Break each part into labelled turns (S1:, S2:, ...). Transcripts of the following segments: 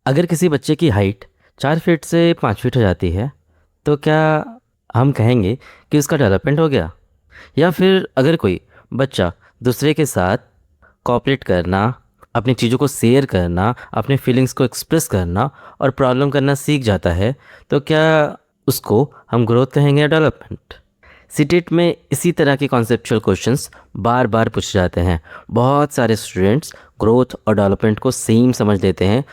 S1: अगर किसी बच्चे की हाइट 4 फीट से 5 फीट हो जाती है तो क्या हम कहेंगे कि उसका डेवलपमेंट हो गया? या फिर अगर कोई बच्चा दूसरे के साथ कोऑपरेट करना, अपनी चीज़ों को शेयर करना, अपने फीलिंग्स को एक्सप्रेस करना और प्रॉब्लम करना सीख जाता है तो क्या उसको हम ग्रोथ कहेंगे या डेवलपमेंट? सीटेट में इसी तरह के कॉन्सेप्चुअल क्वेश्चंस बार बार पूछे जाते हैं। बहुत सारे स्टूडेंट्स ग्रोथ और डेवलपमेंट को सेम समझ लेते हैं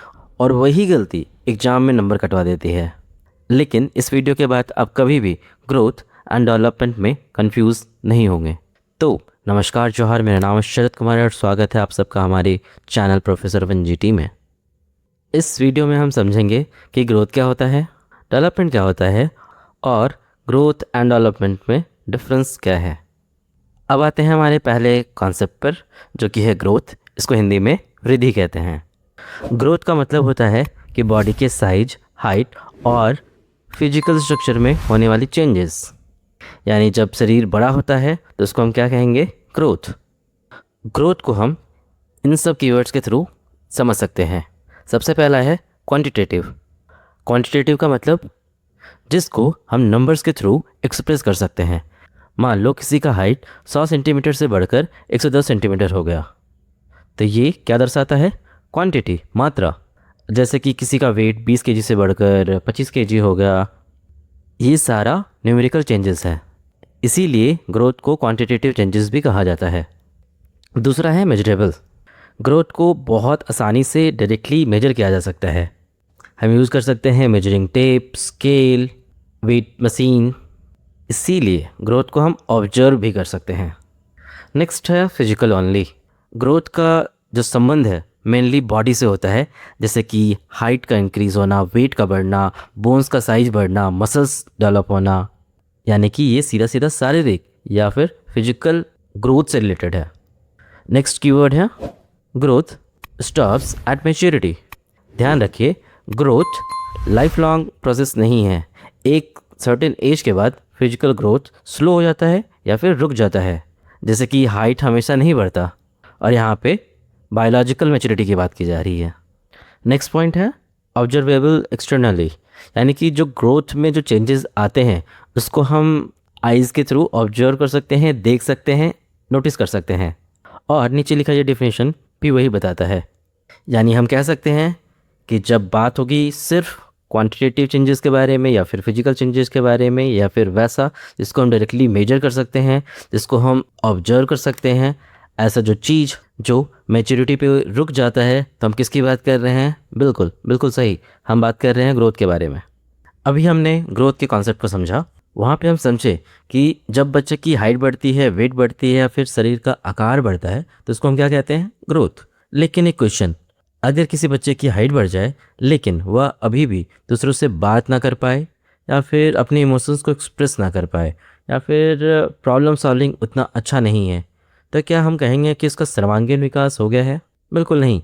S1: और वही गलती एग्ज़ाम में नंबर कटवा देती है। लेकिन इस वीडियो के बाद आप कभी भी ग्रोथ एंड डेवलपमेंट में कंफ्यूज नहीं होंगे। तो नमस्कार, जोहार, मेरा नाम है शरद कुमार और स्वागत है आप सबका हमारे चैनल प्रोफेसर वन जीटी में। इस वीडियो में हम समझेंगे कि ग्रोथ क्या होता है, डेवलपमेंट क्या होता है और ग्रोथ एंड डेवलपमेंट में डिफरेंस क्या है। अब आते हैं हमारे पहले कॉन्सेप्ट पर, जो कि है ग्रोथ। इसको हिंदी में वृद्धि कहते हैं। ग्रोथ का मतलब होता है कि बॉडी के साइज, हाइट और फिजिकल स्ट्रक्चर में होने वाली चेंजेस। यानी जब शरीर बड़ा होता है तो उसको हम क्या कहेंगे? ग्रोथ। ग्रोथ को हम इन सब कीवर्ड्स के थ्रू समझ सकते हैं। सबसे पहला है क्वांटिटेटिव। क्वांटिटेटिव का मतलब जिसको हम नंबर्स के थ्रू एक्सप्रेस कर सकते हैं। मान लो किसी का हाइट 100 सेंटीमीटर से बढ़कर 110 सेंटीमीटर हो गया, तो ये क्या दर्शाता है? क्वांटिटी, मात्रा। जैसे कि किसी का वेट 20 केजी से बढ़कर 25 केजी हो गया, ये सारा न्यूमेरिकल चेंजेस है। इसीलिए ग्रोथ को क्वांटिटेटिव चेंजेस भी कहा जाता है। दूसरा है मेजरेबल। ग्रोथ को बहुत आसानी से डायरेक्टली मेजर किया जा सकता है। हम यूज़ कर सकते हैं measuring tape, scale, weight machine. इसीलिए ग्रोथ को हम ऑब्जर्व भी कर सकते हैं। नेक्स्ट है फिजिकल ओनली। ग्रोथ का जो संबंध है मेनली बॉडी से होता है, जैसे कि हाइट का इंक्रीज़ होना, वेट का बढ़ना, बोन्स का साइज बढ़ना, मसल्स डेवलप होना। यानी कि ये सीधा सीधा शारीरिक या फिर फिजिकल ग्रोथ से रिलेटेड है। नेक्स्ट कीवर्ड है ग्रोथ स्टॉप्स एट मैच्योरिटी। ध्यान रखिए, ग्रोथ लाइफ लॉन्ग प्रोसेस नहीं है। एक सर्टेन एज के बाद फिजिकल ग्रोथ स्लो हो जाता है या फिर रुक जाता है। जैसे कि हाइट हमेशा नहीं बढ़ता, और यहाँ पे बायोलॉजिकल मैच्योरिटी की बात की जा रही है। नेक्स्ट पॉइंट है ऑब्जर्वेबल एक्सटर्नली। यानी कि जो ग्रोथ में जो चेंजेस आते हैं उसको हम आइज़ के थ्रू ऑब्जर्व कर सकते हैं, देख सकते हैं, नोटिस कर सकते हैं। और नीचे लिखा ये डेफिनेशन भी वही बताता है। यानी हम कह सकते हैं कि जब बात होगी सिर्फ क्वांटिटेटिव चेंजेस के बारे में या फिर फिजिकल चेंजेस के बारे में, या फिर वैसा जिसको हम डायरेक्टली मेजर कर सकते हैं, जिसको हम ऑब्जर्व कर सकते हैं, ऐसा जो चीज़ जो मैच्योरिटी पे रुक जाता है, तो हम किसकी बात कर रहे हैं? बिल्कुल बिल्कुल सही, हम बात कर रहे हैं ग्रोथ के बारे में। अभी हमने ग्रोथ के कॉन्सेप्ट को समझा। वहाँ पे हम समझे कि जब बच्चे की हाइट बढ़ती है, वेट बढ़ती है या फिर शरीर का आकार बढ़ता है तो उसको हम क्या कहते हैं? ग्रोथ। लेकिन एक क्वेश्चन, अगर किसी बच्चे की हाइट बढ़ जाए लेकिन वह अभी भी दूसरों से बात ना कर पाए, या फिर अपने इमोशंस को एक्सप्रेस ना कर पाए, या फिर प्रॉब्लम सॉल्विंग उतना अच्छा नहीं है, तो क्या हम कहेंगे कि उसका सर्वांगीण विकास हो गया है? बिल्कुल नहीं।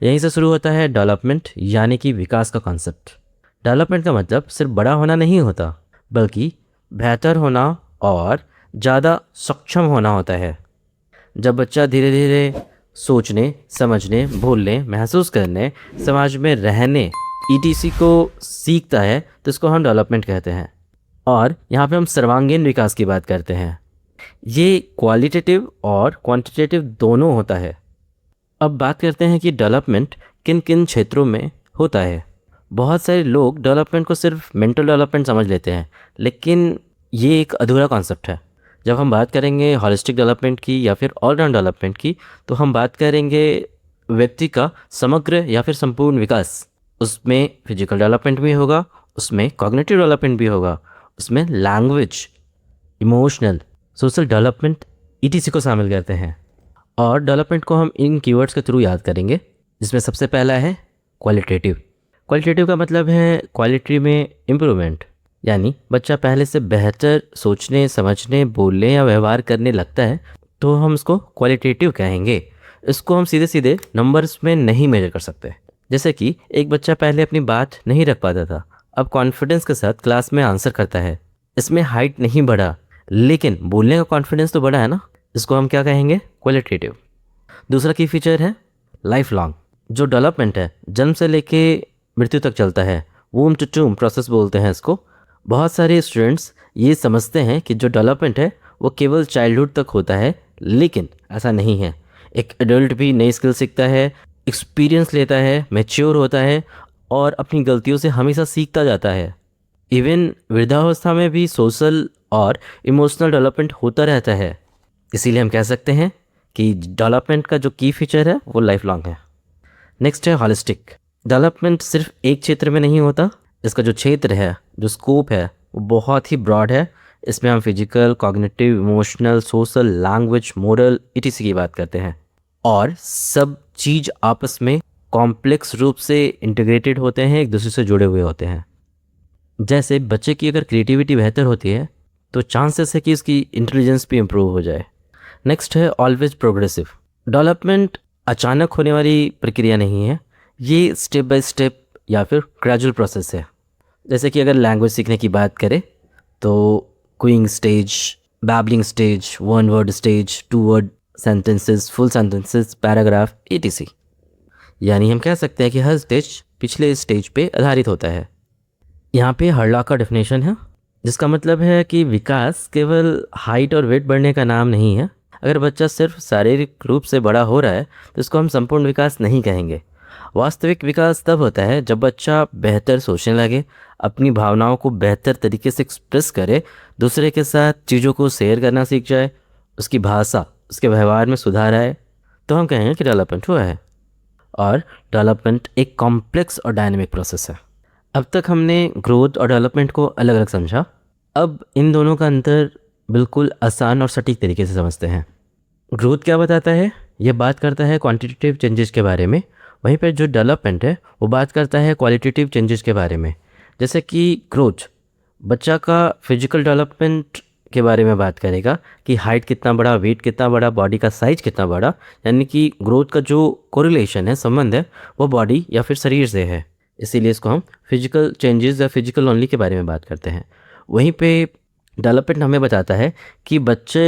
S1: यहीं से शुरू होता है डेवलपमेंट, यानी कि विकास का कॉन्सेप्ट। डेवलपमेंट का मतलब सिर्फ बड़ा होना नहीं होता, बल्कि बेहतर होना और ज़्यादा सक्षम होना होता है। जब बच्चा धीरे धीरे सोचने, समझने, बोलने, महसूस करने, समाज में रहने, ईटीसी को सीखता है तो इसको हम डेवलपमेंट कहते हैं। और यहाँ पे हम सर्वांगीण विकास की बात करते हैं। ये क्वालिटेटिव और क्वांटिटेटिव दोनों होता है। अब बात करते हैं कि डेवलपमेंट किन किन क्षेत्रों में होता है। बहुत सारे लोग डेवलपमेंट को सिर्फ मेंटल डेवलपमेंट समझ लेते हैं, लेकिन ये एक अधूरा कॉन्सेप्ट है। जब हम बात करेंगे हॉलिस्टिक डेवलपमेंट की या फिर ऑलराउंड डेवलपमेंट की, तो हम बात करेंगे व्यक्ति का समग्र या फिर संपूर्ण विकास। उसमें फिजिकल डेवलपमेंट भी होगा, उसमें कॉग्निटिव डेवलपमेंट भी होगा, उसमें language, emotional, social development, etc को शामिल करते हैं। और डेवलपमेंट को हम इन कीवर्ड्स के थ्रू याद करेंगे, जिसमें सबसे पहला है क्वालिटेटिव। क्वालिटेटिव का मतलब है क्वालिटी में इम्प्रूवमेंट। यानी बच्चा पहले से बेहतर सोचने, समझने, बोलने या व्यवहार करने लगता है तो हम इसको क्वालिटेटिव कहेंगे। इसको हम सीधे सीधे नंबर्स में नहीं मेजर कर सकते। जैसे कि एक बच्चा पहले अपनी बात नहीं रख पाता था, अब कॉन्फिडेंस के साथ क्लास में आंसर करता है। इसमें हाइट नहीं बढ़ा, लेकिन बोलने का कॉन्फिडेंस तो बढ़ा है ना। इसको हम क्या कहेंगे? क्वालिटेटिव। दूसरा की फीचर है लाइफ लॉन्ग। जो डेवलपमेंट है जन्म से लेके मृत्यु तक चलता है, वूम टू टूम प्रोसेस बोलते हैं इसको। बहुत सारे स्टूडेंट्स ये समझते हैं कि जो डेवलपमेंट है वो केवल चाइल्डहुड तक होता है, लेकिन ऐसा नहीं है। एक एडल्ट भी नई स्किल सीखता है, एक्सपीरियंस लेता है, मैच्योर होता है और अपनी गलतियों से हमेशा सीखता जाता है। इवन वृद्धावस्था में भी सोशल और इमोशनल डेवलपमेंट होता रहता है। इसीलिए हम कह सकते हैं कि डेवलपमेंट का जो की फीचर है वो लाइफ लॉन्ग है। नेक्स्ट है हॉलिस्टिक डेवलपमेंट। सिर्फ एक क्षेत्र में नहीं होता, इसका जो क्षेत्र है, जो स्कोप है, वो बहुत ही ब्रॉड है। इसमें हम physical, cognitive, emotional, social, language, moral etc की बात करते हैं। और सब चीज़ आपस में कॉम्प्लेक्स रूप से इंटीग्रेटेड होते हैं, एक दूसरे से जुड़े हुए होते हैं। जैसे बच्चे की अगर क्रिएटिविटी बेहतर होती है तो चांसेस है कि उसकी इंटेलिजेंस भी इम्प्रूव हो जाए। नेक्स्ट है ऑलवेज प्रोग्रेसिव। डेवलपमेंट अचानक होने वाली प्रक्रिया नहीं है, ये स्टेप बाय स्टेप या फिर ग्रेजुअल प्रोसेस है। जैसे कि अगर लैंग्वेज सीखने की बात करें तो cooing stage, babbling stage, one word stage, two word sentences, full sentences, paragraph etc। यानी हम कह सकते हैं कि हर स्टेज पिछले स्टेज पे आधारित होता है। यहाँ पे हर्लॉक का डेफिनेशन है, जिसका मतलब है कि विकास केवल हाइट और वेट बढ़ने का नाम नहीं है। अगर बच्चा सिर्फ शारीरिक रूप से बड़ा हो रहा है तो इसको हम संपूर्ण विकास नहीं कहेंगे। वास्तविक विकास तब होता है जब बच्चा बेहतर सोचने लगे, अपनी भावनाओं को बेहतर तरीके से एक्सप्रेस करे, दूसरे के साथ चीज़ों को शेयर करना सीख जाए, उसकी भाषा, उसके व्यवहार में सुधार आए, तो हम कहेंगे कि डेवलपमेंट हुआ है। और डेवलपमेंट एक कॉम्प्लेक्स और डायनेमिक प्रोसेस है। अब तक हमने ग्रोथ और डेवलपमेंट को अलग अलग समझा। अब इन दोनों का अंतर बिल्कुल आसान और सटीक तरीके से समझते हैं। ग्रोथ क्या बताता है? ये बात करता है क्वांटिटेटिव चेंजेस के बारे में। वहीं पर जो डेवलपमेंट है वो बात करता है क्वालिटेटिव चेंजेस के बारे में। जैसे कि ग्रोथ बच्चा का फिजिकल डेवलपमेंट के बारे में बात करेगा कि हाइट कितना बड़ा, वेट कितना बड़ा, बॉडी का साइज कितना बड़ा, यानी कि ग्रोथ का जो कोरिलेशन है, संबंध है, वो बॉडी या फिर शरीर से है। इसीलिए इसको हम फिजिकल चेंजेस या फिजिकल ओनली के बारे में बात करते हैं। वहीं पे डेवलपमेंट हमें बताता है कि बच्चे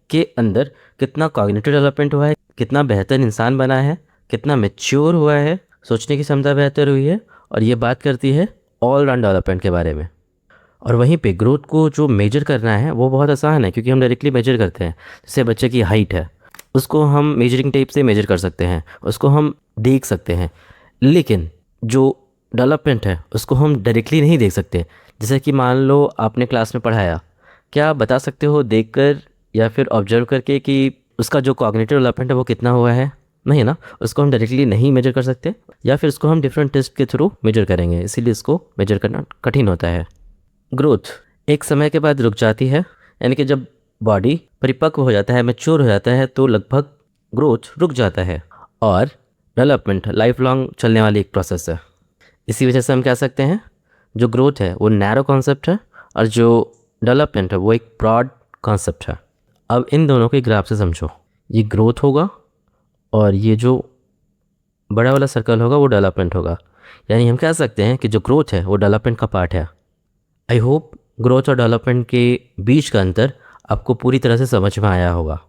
S1: के अंदर कितना कॉग्निटिव डेवलपमेंट हुआ है, कितना बेहतर इंसान बना है, कितना मैच्योर हुआ है, सोचने की क्षमता बेहतर हुई है। और ये बात करती है ऑल राउंड डेवलपमेंट के बारे में। और वहीं पे ग्रोथ को जो मेजर करना है वो बहुत आसान है, क्योंकि हम डायरेक्टली मेजर करते हैं। जैसे बच्चे की हाइट है, उसको हम मेजरिंग टेप से मेजर कर सकते हैं, उसको हम देख सकते हैं। लेकिन जो डेवलपमेंट है उसको हम डायरेक्टली नहीं देख सकते। जैसे कि मान लो आपने क्लास में पढ़ाया, क्या आप बता सकते हो देखकर या फिर ऑब्जर्व करके कि उसका जो कॉग्निटिव डेवलपमेंट है वो कितना हुआ है? नहीं ना, उसको हम डायरेक्टली नहीं मेजर कर सकते, या फिर उसको हम डिफरेंट टेस्ट के थ्रू मेजर करेंगे, इसीलिए इसको मेजर करना कठिन होता है। ग्रोथ एक समय के बाद रुक जाती है, यानी कि जब बॉडी परिपक्व हो जाता है, मैच्योर हो जाता है, तो लगभग ग्रोथ रुक जाता है। और डेवलपमेंट लाइफ लॉन्ग चलने वाली एक प्रोसेस है। इसी वजह से हम कह सकते हैं जो ग्रोथ है वो नैरो कॉन्सेप्ट है और जो डेवलपमेंट है वो एक ब्रॉड कॉन्सेप्ट है। अब इन दोनों के ग्राफ से समझो, ये ग्रोथ होगा और ये जो बड़ा वाला सर्कल होगा वो डेवलपमेंट होगा। यानी हम कह सकते हैं कि जो ग्रोथ है वो डेवलपमेंट का पार्ट है। आई होप ग्रोथ और डेवलपमेंट के बीच का अंतर आपको पूरी तरह से समझ में आया होगा।